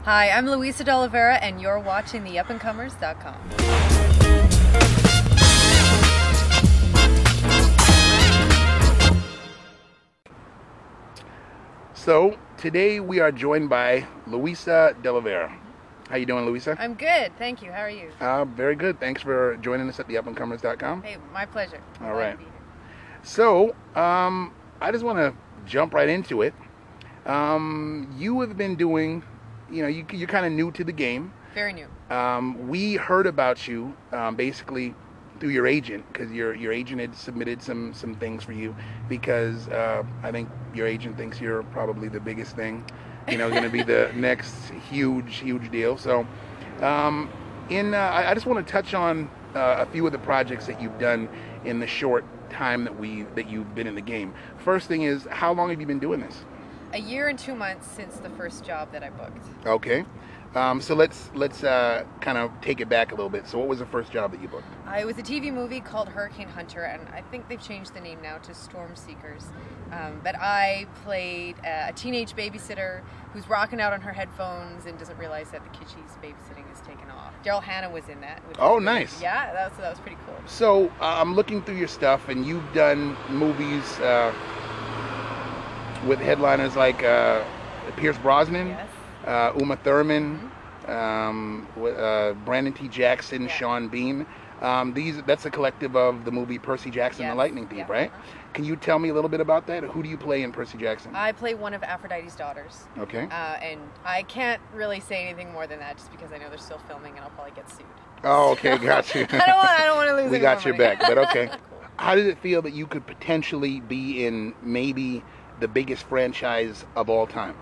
Hi, I'm Luisa D'oliveira, and you're watching theupandcomers.com. So today we are joined by Luisa D'oliveira. How you doing, Luisa? I'm good, thank you. How are you? Very good. Thanks for joining us at theupandcomers.com. Hey, my pleasure. All right. So I just want to jump right into it. You have been doing, you're kind of new to the game. Very new. We heard about you basically through your agent, because your agent had submitted some things for you, because I think your agent thinks you're probably the biggest thing, going to be the next huge deal. So I just want to touch on a few of the projects that you've done in the short time that you've been in the game. First thing is, how long have you been doing this? A year and 2 months since the first job that I booked. Okay. So let's kind of take it back a little bit. So what was the first job that you booked? It was a TV movie called Hurricane Hunter, and I think they've changed the name now to Storm Seekers. But I played a teenage babysitter who's rocking out on her headphones and doesn't realize that the kid she's babysitting is taken off. Daryl Hannah was in that. Oh, nice. Yeah, that was pretty cool. So I'm looking through your stuff, and you've done movies with headliners like Pierce Brosnan. Yes. Uma Thurman, Brandon T. Jackson, Yeah. Sean Bean. That's a collective of the movie Percy Jackson, Yes. the Lightning Thief, Yeah. right? Can you tell me a little bit about that? Who do you play in Percy Jackson? I play one of Aphrodite's daughters. Okay. And I can't really say anything more than that, just because I know they're still filming and I'll probably get sued. Oh, okay, got you. I don't want to lose. We any got more your money. back, but okay. Cool. How did it feel that you could potentially be in maybe the biggest franchise of all time?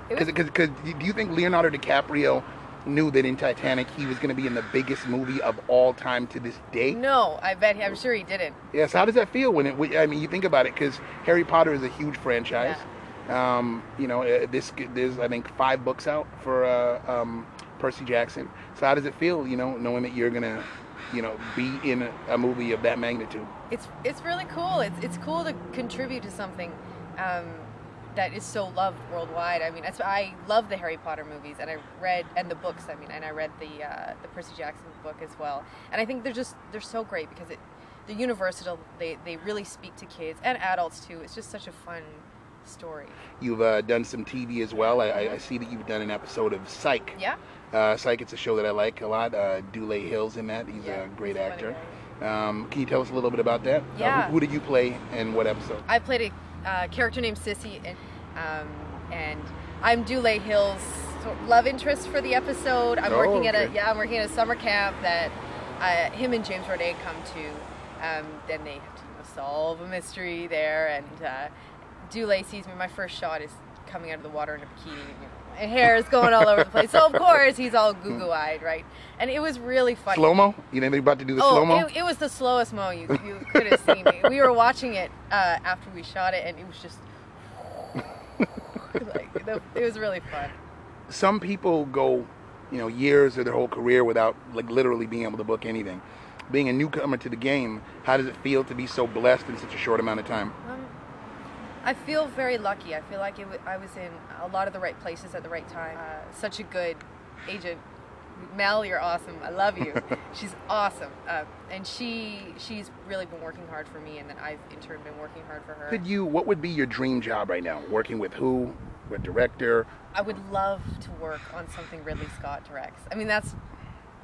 Because do you think Leonardo DiCaprio knew that in Titanic he was going to be in the biggest movie of all time to this day? No, I'm sure he didn't. Yes. How does that feel you think about it? Because Harry Potter is a huge franchise. Yeah. There's I think 5 books out for Percy Jackson. So how does it feel, knowing that you're gonna, be in a movie of that magnitude? It's really cool. It's cool to contribute to something that is so loved worldwide. I mean, I love the Harry Potter movies, and the books. I mean, and I read the Percy Jackson book as well. And I think they're so great because they're universal. They really speak to kids and adults too. It's just such a fun story. You've done some TV as well. I see that you've done an episode of Psych. Yeah. Psych, it's a show that I like a lot. Dulé Hill's in that. He's a great actor. Can you tell us a little bit about that? Yeah. Who did you play and what episode? I played a character named Sissy, and I'm Dulé Hill's love interest for the episode. I'm working at a summer camp that him and James Roday come to. Then they have to solve a mystery there, and Dulé sees me. My first shot is coming out of the water in a bikini. My hair is going all over the place. So of course he's all goo-goo-eyed, right? And it was really funny. Slow-mo? You think they're about to do the slow-mo? It was the slowest mo you could have seen. We were watching it after we shot it, and it was just it was really fun. Some people go, years of their whole career without literally being able to book anything. Being a newcomer to the game, how does it feel to be so blessed in such a short amount of time? I feel very lucky. I feel like I was in a lot of the right places at the right time. Such a good agent. Mel, you're awesome. I love you. She's awesome. And she's really been working hard for me, and then I've in turn been working hard for her. What would be your dream job right now? Working with who? What director? I would love to work on something Ridley Scott directs. I mean, that's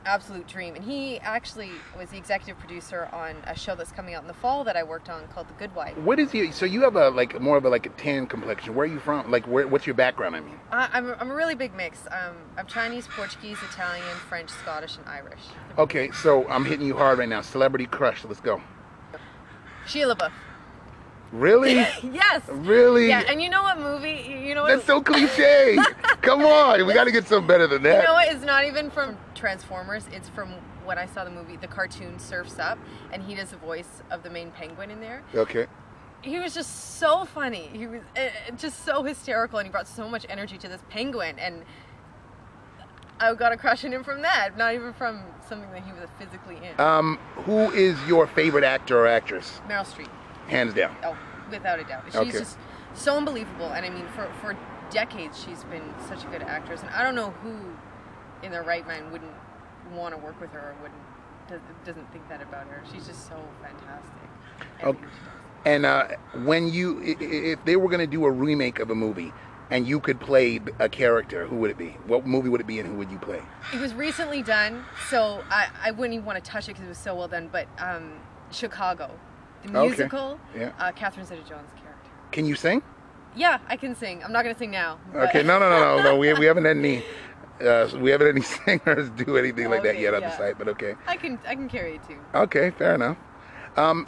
absolute dream. And he actually was the executive producer on a show that's coming out in the fall that I worked on called The Good Wife. What is so you have more of a tan complexion. Where are you from? What's your background? I mean, I'm a really big mix. I'm Chinese, Portuguese, Italian, French, Scottish, and Irish. Okay, so I'm hitting you hard right now. Celebrity crush. Let's go. Sheila LaBeouf. Really? Yes. Really? Yeah, and you know what movie? You know what? That's so cliche. Come on, we got to get something better than that. You know what? It's not even from Transformers. It's from when I saw the movie, the cartoon Surf's Up, and he does the voice of the main penguin in there. Okay. He was just so funny. He was just so hysterical, and he brought so much energy to this penguin, and I got a crush on him from that, not even from something that he was physically in. Who is your favorite actor or actress? Meryl Streep. Hands down. Oh, without a doubt. She's Okay. just so unbelievable, and I mean, for decades she's been such a good actress, and I don't know who in their right mind wouldn't want to work with her or doesn't think that about her. She's just so fantastic. Okay. And if they were going to do a remake of a movie and you could play a character, who would it be? What movie would it be and who would you play? It was recently done, so I wouldn't even want to touch it because it was so well done, but Chicago, the musical, Catherine Zeta-Jones' character. Can you sing? Yeah, I can sing. I'm not going to sing now. But... Okay, no. We haven't had any... we haven't had any singers do anything like that yet on the site, but okay. I can carry it too. Okay, fair enough.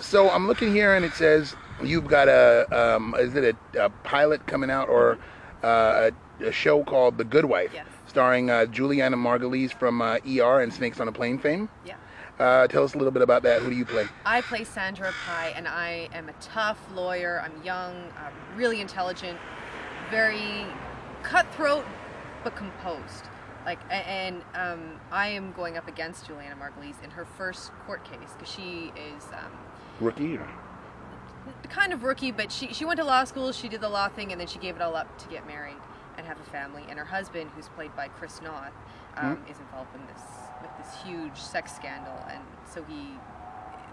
So I'm looking here and it says you've got is it a pilot coming out or a show called The Good Wife, starring Juliana Margulies from ER and Snakes on a Plane fame? Yeah. Tell us a little bit about that. Who do you play? I play Sandra Pye, and I am a tough lawyer. I'm young, really intelligent, very cutthroat, but composed. I am going up against Juliana Margulies in her first court case because she is rookie. Kind of rookie, but she went to law school. She did the law thing, and then she gave it all up to get married and have a family. And her husband, who's played by Chris Noth, is involved in this huge sex scandal, and so he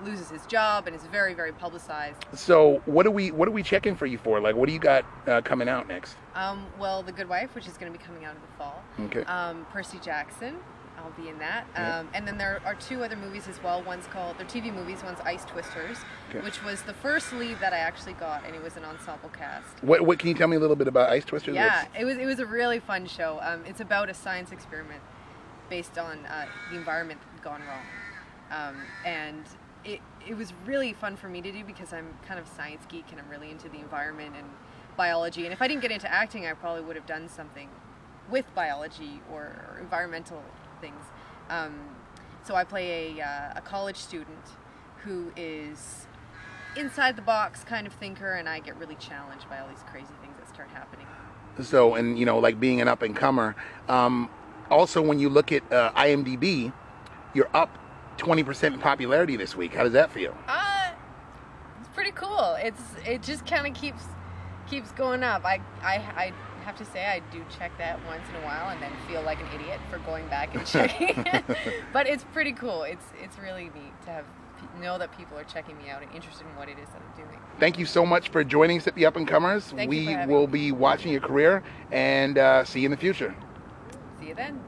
loses his job and is very, very publicized. So what are we checking for you for? Like, what do you got coming out next? Well, The Good Wife, which is going to be coming out in the fall. Okay. Percy Jackson, I'll be in that. And then there are two other movies as well. They're TV movies. One's Ice Twisters, which was the first lead that I actually got, and it was an ensemble cast. What can you tell me a little bit about Ice Twisters? Yeah, it was a really fun show. It's about a science experiment based on the environment gone wrong. And it was really fun for me to do because I'm kind of a science geek and I'm really into the environment and biology. And if I didn't get into acting, I probably would have done something with biology or environmental things. So I play a college student who is inside the box kind of thinker, and I get really challenged by all these crazy things that start happening. So, and like being an up and comer, also when you look at IMDb, you're up 20% in popularity this week. How does that feel? It's pretty cool. It just kind of keeps going up. I have to say I do check that once in a while and then feel like an idiot for going back and checking it. But it's pretty cool. It's really neat to know that people are checking me out and interested in what it is that I'm doing. Thank you so much for joining us at the Up and Comers. We will be watching your career and see you in the future. See you then.